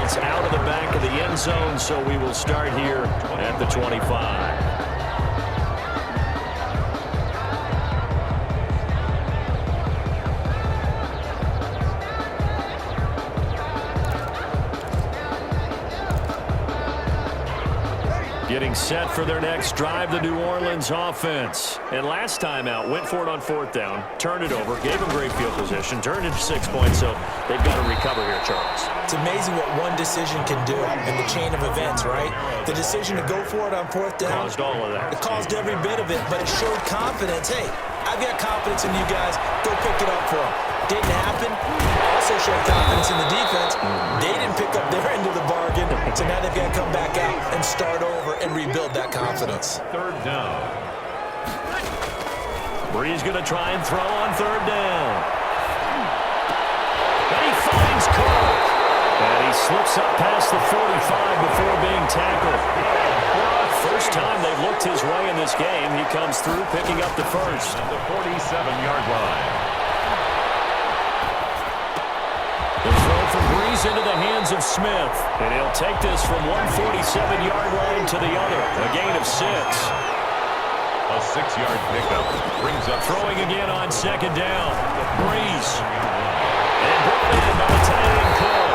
bounce out of the back of the end zone, so we will start here at the 25. Getting set for their next drive, the New Orleans offense. And last time out, went for it on fourth down, turned it over, gave them great field position, turned it to 6 points, so they've got to recover here, Charles. It's amazing what one decision can do in the chain of events, right? The decision to go for it on fourth down. Caused all of that. It caused every bit of it, but it showed confidence. Hey, I've got confidence in you guys. Go pick it up for them. Didn't happen. Also showed confidence in the defense. They didn't pick up their end of the bargain, so now they've got to come back out and start over and rebuild that confidence. Third down. Brees going to try and throw on third down. And he finds Cook. And he slips up past the 45 before being tackled. First time they've looked his way in this game. He comes through picking up the first. At the 47-yard line. The throw from Brees into the hands of Smith. And he'll take this from 147-yard line to the other. A gain of 6. A 6-yard pickup brings up throwing again on second down. Brees. And brought in by the tight end Cook.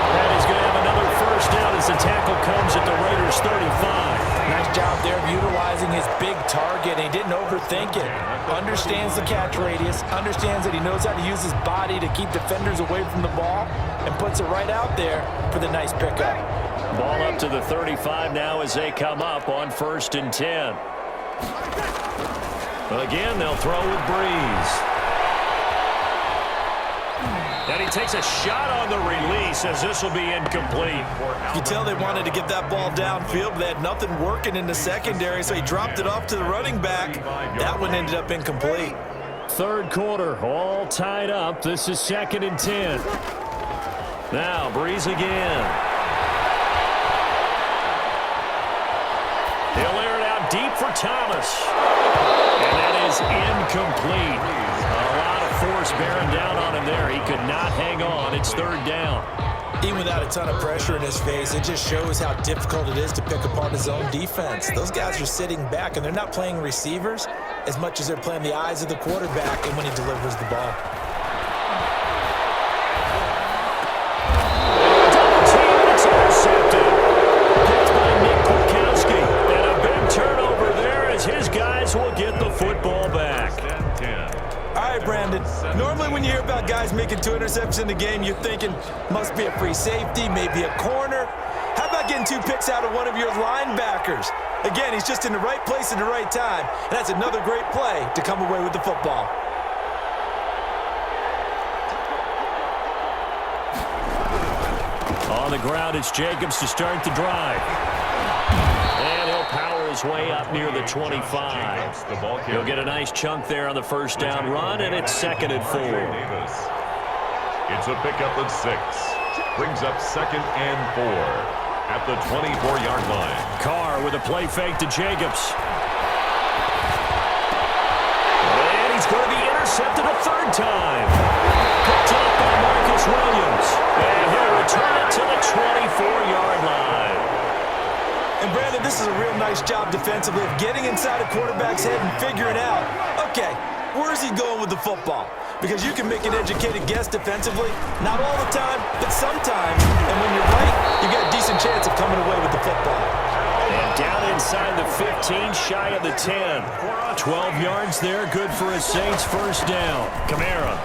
And he's going to have another first down as the tackle comes at the Raiders' 35. Nice job there of utilizing his big target. He didn't overthink it. Understands the catch radius. Understands that he knows how to use his body to keep defenders away from the ball. And puts it right out there for the nice pickup. Ball up to the 35 now as they come up on 1st and 10. Again, they'll throw with Brees. And he takes a shot on the release as this will be incomplete. You can tell they wanted to get that ball downfield, but they had nothing working in the secondary, so he dropped it off to the running back. That one ended up incomplete. Third quarter, all tied up. This is 2nd and 10. Now, Brees again. He'll air it out deep for Thomas. And that is incomplete. A lot of force bearing down on him there. He could not hang on. It's 3rd down. Even without a ton of pressure in his face, it just shows how difficult it is to pick apart his own defense. Those guys are sitting back, and they're not playing receivers as much as they're playing the eyes of the quarterback and when he delivers the ball. Double team, and it's intercepted. Picked by Nick Kwiatkowski. And a big turnover there as his guys will get the football back. All right, Brandon, normally when you hear about guys making 2 interceptions in the game, you're thinking must be a free safety, maybe a corner. How about getting 2 picks out of one of your linebackers? Again, he's just in the right place at the right time, and that's another great play to come away with the football. On the ground, it's Jacobs to start the drive. And he'll power his way up near the 25. He'll get a nice chunk there on the first down run, and it's 2nd and 4. It's a pickup of 6. Brings up 2nd and 4 at the 24-yard line. Carr with a play fake to Jacobs. And he's going to be intercepted a 3rd time. Picked up by Marcus Williams. And he'll return it to the 24-yard line. And Brandon, this is a real nice job defensively of getting inside a quarterback's head and figuring out, okay, where is he going with the football? Because you can make an educated guess defensively, not all the time, but sometimes. And when you're right, you got a decent chance of coming away with the football. And down inside the 15, shy of the 10. 12 yards there, good for a Saints first down. Kamara.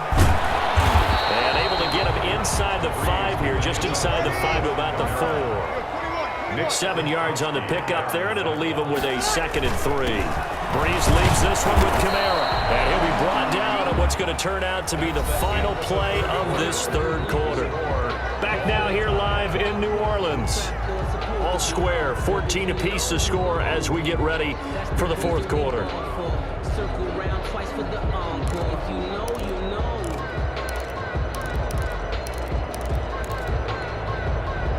And able to get him inside the 5 here, just inside the 5 to about the 4. 7 yards on the pickup there, and it'll leave him with a 2nd and 3. Brees leaves this one with Kamara. And he'll be brought down on what's going to turn out to be the final play of this 3rd quarter. Back now here live in New Orleans. All square, 14 apiece to score as we get ready for the 4th quarter.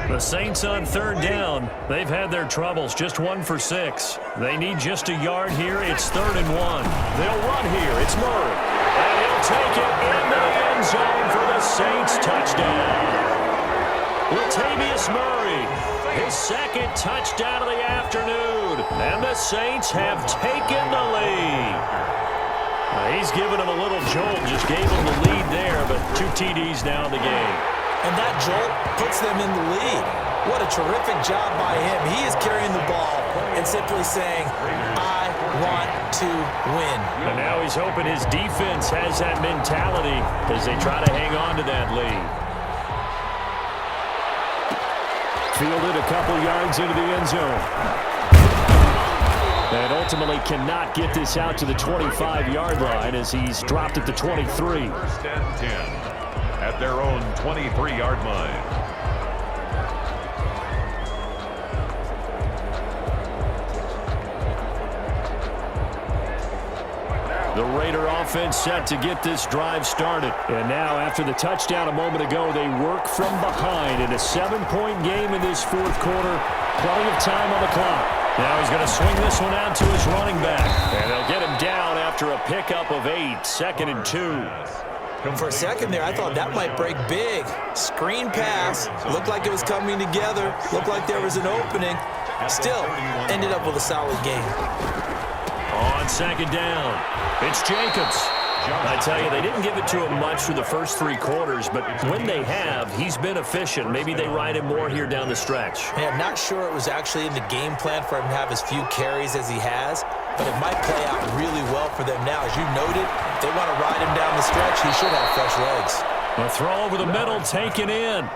The Saints on 3rd down. They've had their troubles, just 1 for 6. They need just a yard here. It's 3rd and 1. They'll run here. It's Murray. And he'll take it in the end zone for the Saints touchdown. Latavius Latavius Murray, his second touchdown of the afternoon. And the Saints have taken the lead. He's given him a little jolt, just gave him the lead there, but 2 TDs now in the game. And that jolt puts them in the lead. What a terrific job by him. He is carrying the ball and simply saying, I want to win. And now he's hoping his defense has that mentality as they try to hang on to that lead. Fielded a couple yards into the end zone. And ultimately cannot get this out to the 25-yard line as he's dropped at the 23. First and 10 at their own 23-yard line. The Raider offense set to get this drive started. And now, after the touchdown a moment ago, they work from behind in a 7-point game in this fourth quarter. Plenty of time on the clock. Now he's going to swing this one out to his running back. And they'll get him down after a pickup of 8, 2nd and 2. For a second there, I thought that might break big. Screen pass. Looked like it was coming together. Looked like there was an opening. Still, ended up with a solid game. On 2nd down, it's Jacobs. I tell you, they didn't give it to him much for the first 3 quarters, but when they have, he's been efficient. Maybe they ride him more here down the stretch. Man, I'm not sure it was actually in the game plan for him to have as few carries as he has, but it might play out really well for them now. As you noted, if they want to ride him down the stretch, he should have fresh legs. A throw over the middle, taken in.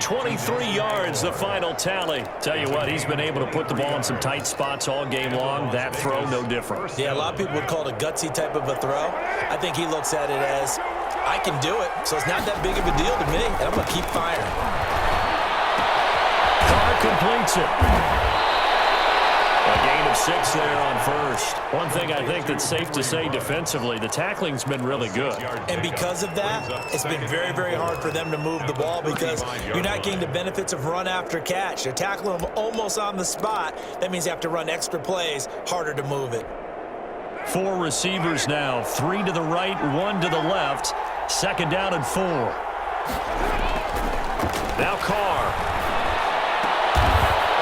23 yards, the final tally. Tell you what, he's been able to put the ball in some tight spots all game long. That throw, no different. Yeah, a lot of people would call it a gutsy type of a throw. I think he looks at it as, I can do it, so it's not that big of a deal to me, and I'm going to keep firing. Carr completes it. A gain of 6 there on first. One thing I think that's safe to say defensively, the tackling's been really good. And because of that, it's been very, very hard for them to move the ball because you're not getting the benefits of run after catch. They're tackling them almost on the spot. That means you have to run extra plays, harder to move it. 4 receivers now, 3 to the right, 1 to the left. 2nd down and 4. Now Carr.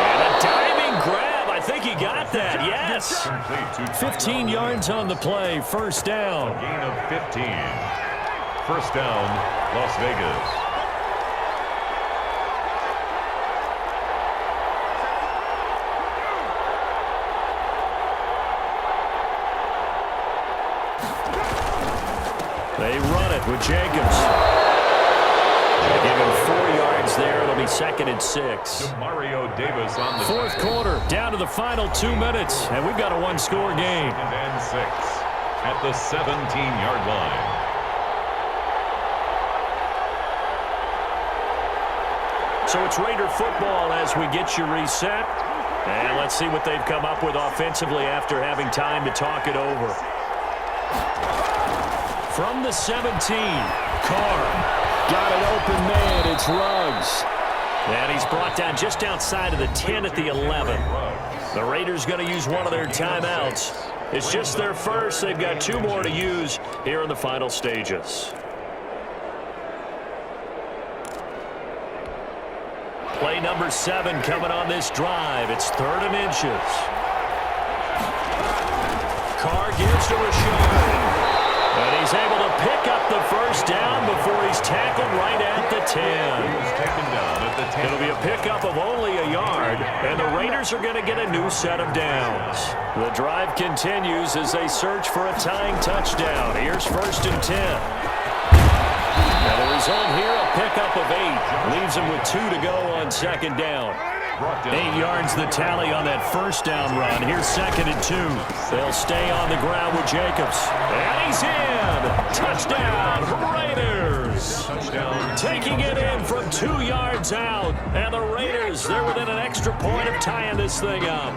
And a diving grab. I think he got that, yes. 15 yards on the play, 1st down. A gain of 15. 1st down, Las Vegas. They run it with Jacobs. They give him 4 yards there. It'll be 2nd and 6. Mario Davis on the 4th quarter, down to the final 2 minutes, and we've got a 1-score game. 2nd and 6 at the 17-yard line. So it's Raider football as we get you reset. And let's see what they've come up with offensively after having time to talk it over. From the 17, Carr. Got an open man, it's Ruggs. And he's brought down just outside of the 10 at the 11. The Raiders going to use one of their timeouts. It's just their first. They've got 2 more to use here in the final stages. Play number 7 coming on this drive. It's 3rd and inches. Carr gives to Rashad. And he's able to pick up the 1st down before he's tackled right at the 10. He was taken down at the 10. It'll be a pickup of only a yard, and the Raiders are going to get a new set of downs. The drive continues as they search for a tying touchdown. Here's 1st and 10. Now the result here, a pickup of 8. Leaves him with 2 to go on 2nd down. 8 yards the tally on that 1st down run. Here's 2nd and 2. They'll stay on the ground with Jacobs. And he's in. Touchdown, Raiders. Touchdown. Taking it in from 2 yards out. And the Raiders, they're within an extra point of tying this thing up.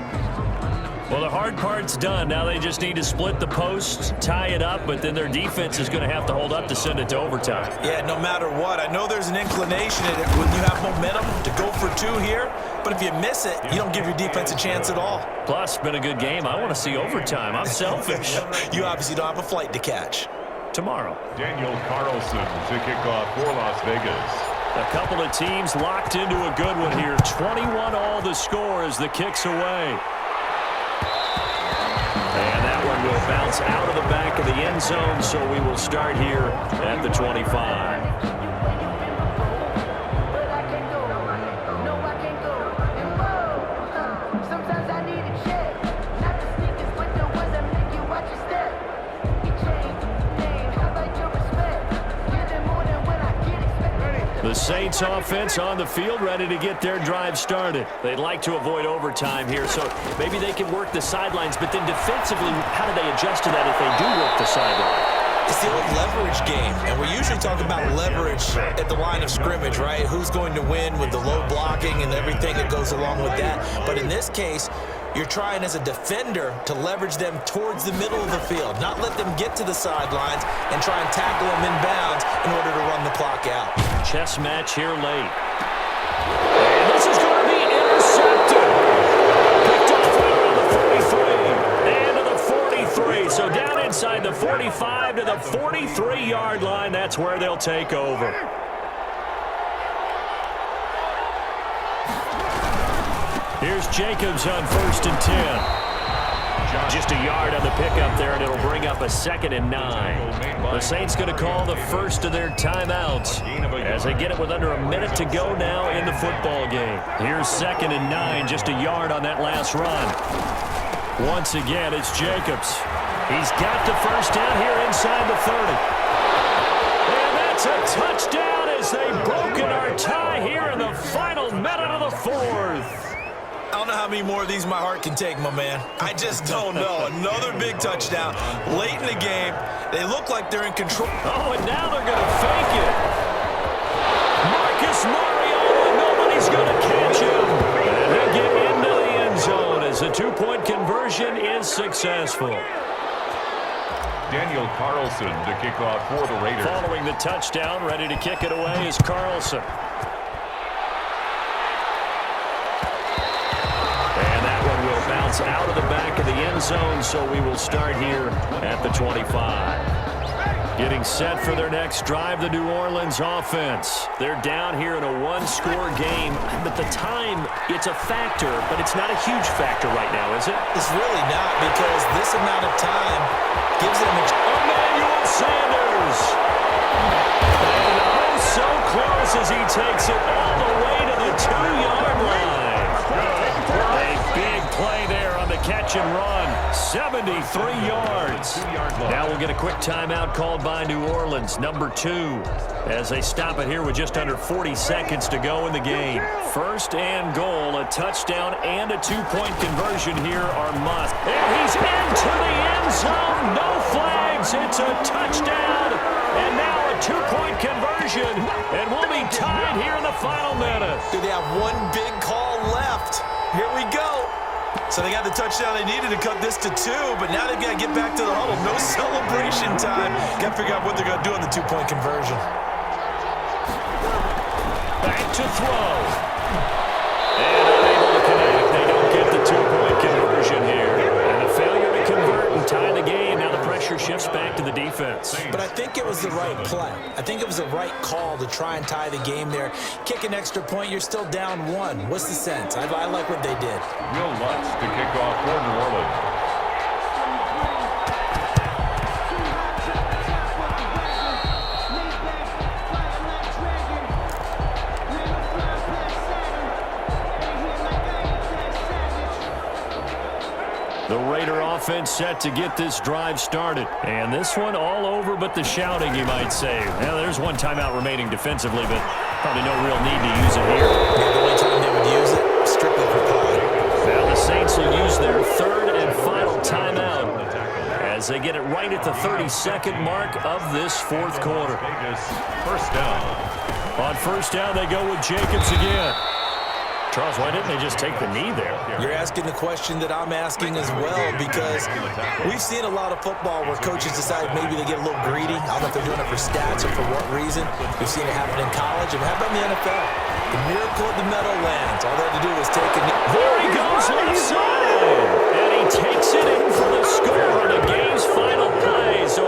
Well, the hard part's done. Now they just need to split the posts, tie it up, but then their defense is going to have to hold up to send it to overtime. Yeah, no matter what. I know there's an inclination in it when you have momentum to go for 2 here, but if you miss it, you don't give your defense a chance at all. Plus, been a good game. I want to see overtime. I'm selfish. You obviously don't have a flight to catch. Tomorrow. Daniel Carlson to kick off for Las Vegas. A couple of teams locked into a good one here. 21 all the score as the kick's away. And that one will bounce out of the back of the end zone, so we will start here at the 25. The Saints offense on the field, ready to get their drive started. They'd like to avoid overtime here, so maybe they can work the sidelines, but then defensively, how do they adjust to that if they do work the sideline? It's the old leverage game, and we usually talk about leverage at the line of scrimmage, right? Who's going to win with the low blocking and everything that goes along with that. But in this case, you're trying as a defender to leverage them towards the middle of the field, not let them get to the sidelines and try and tackle them in bounds in order to run the clock out. Chess match here late. And this is going to be intercepted. Picked off right around the 43. And to the 43. So down inside the 45 to the 43-yard line. That's where they'll take over. Here's Jacobs on 1st and 10. Just a yard on the pickup there, and it'll bring up a 2nd and 9. The Saints going to call the first of their timeouts as they get it with under a minute to go now in the football game. Here's 2nd and 9, just a yard on that last run. Once again, it's Jacobs. He's got the first down here inside the 30. And that's a touchdown as they've broken our tie here in the final minute of the 4th. I don't know how many more of these my heart can take, my man. I just don't know. Another big touchdown late in the game. They look like they're in control. Oh, and now they're going to fake it. Marcus Mariota, nobody's going to catch him. And they get into the end zone as the two-point conversion is successful. Daniel Carlson to kick off for the Raiders. Following the touchdown, ready to kick it away is Carlson. Bounce out of the back of the end zone, so we will start here at the 25. Getting set for their next drive, the New Orleans offense. They're down here in a one-score game, but the time, it's a factor, but it's not a huge factor right now, is it? It's really not, because this amount of time gives them Emmanuel Sanders. And oh, so close as he takes it all the way to the 2-yard line. A big play there on the catch and run. 73 yards. Now we'll get a quick timeout called by New Orleans, number 2, as they stop it here with just under 40 seconds to go in the game. 1st and goal, a touchdown and a 2-point conversion here are must. And he's into the end zone. No flags. It's a touchdown. And now a 2-point conversion. And we'll be tied here in the final minute. Do they have one big call left? Here we go. So they got the touchdown they needed to cut this to 2, but now they've got to get back to the huddle. No celebration time. Got to figure out what they're going to do on the 2-point conversion. Back to throw. And unable to connect. They don't get the 2-point conversion here. And a failure to convert and tie the game. Now the pressure shifts back to the defense. But I think it was the right play. I think it was the right call to try and tie the game there. Kick an extra point, you're still down 1. What's the sense? I like what they did. Will Lutz to kick off for New Orleans. The Raider offense set to get this drive started. And this one all over but the shouting, you might say. Now, there's one timeout remaining defensively, but probably no real need to use it here. Yeah, the only time they would use it, strictly for play. Now the Saints will use their 3rd and final timeout as they get it right at the 32nd mark of this 4th quarter. First down. On 1st down, they go with Jacobs again. Charles, why didn't they just take the knee there? You're asking the question that I'm asking as well, because we've seen a lot of football where coaches decide maybe they get a little greedy. I don't know if they're doing it for stats or for what reason. We've seen it happen in college, and how about in the NFL? The miracle at the Meadowlands. All they had to do was take a knee. There he goes left side, and he takes it in for the score on the game's final play. So